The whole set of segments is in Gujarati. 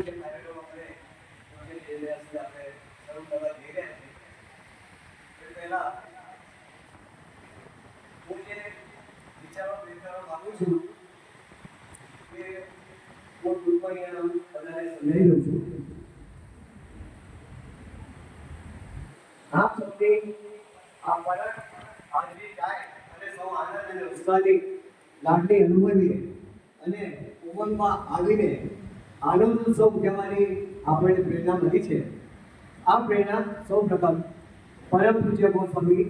આપ સૌની આ પરત હાજરી જાય અને સૌ આનંદ અને ઉત્સાહની લાગણી અનુભવીએ અને ઉમંગમાં આવીને આનંદ ઉત્સવ ઉજવવાની આપણને પ્રેરણા મળી છે. આ પ્રેરણા સૌ પ્રથમ પરમ પૂજ્ય ગોસ્વામી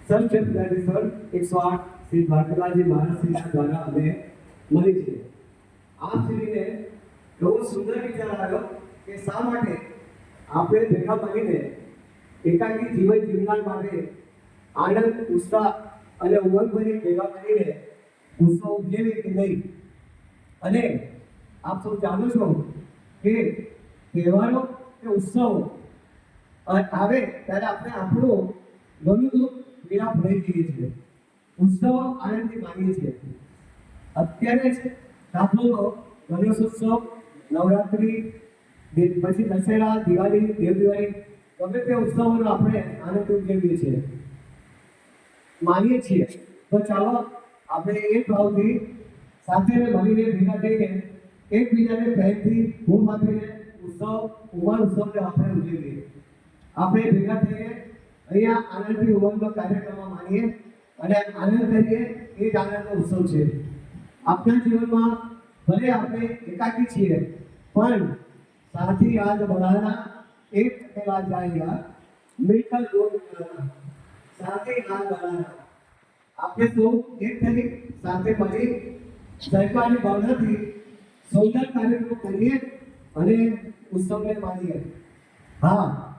સંત સર 108 શ્રી ભારતલાલજી મહારાજ દ્વારા અમે મળી છે. આ શ્રીને એવો સુંદર વિચાર આવ્યો કે શા માટે આપણે ભેગા મળીને એકાકી જીવન જીવવા માટે આનંદ ઉત્સાહ અને ઉમંગભરી ભેગા મળીને ઉત્સવ ઉજવીએ કે નહીં. અને આપ સૌ જાણો છો કે તહેવારો કે ઉત્સવો આવે ત્યારે આપણે આપણું ઘણું દુઃખ પીડા ભરી જઈએ છીએ, ઉત્સવો આનંદથી માનીએ છીએ. અત્યારે જ દાખલો ગણેશોત્સવ, નવરાત્રી, પછી દશેરા, દિવાળી, દેવ દિવાળી, ગમે તે ઉત્સવોનો આપણે આનંદ ઉજવીએ છીએ, માનીએ છીએ. તો ચાલો આપણે એ ભાવથી સાથે મળીને ભેગા થઈને એકબીજાને પ્રેમથી ભૂમ આપીને ઉત્સવને આપણે ઉજવીએ. આપણે ભેગા થઈને અહીંયા આનંદથી ઉમંગનો કાર્યક્રમમાં માનીએ અને આનંદ કરીએ. એ જ આનંદનો ઉત્સવ છે. આપણા જીવનમાં ભલે આપણે એકાકી છીએ પણ સાથી યાદ બનાના એક અકેલા જાएगा मिलकर लोग बनाना साथे हाथ बनाना. આપણે સૌ એક થઈ સાથે મળી સહકારની ભાવનાથી સુંદર કાર્યક્રમ કરીએ અને ઉત્સવને માણીએ. હા,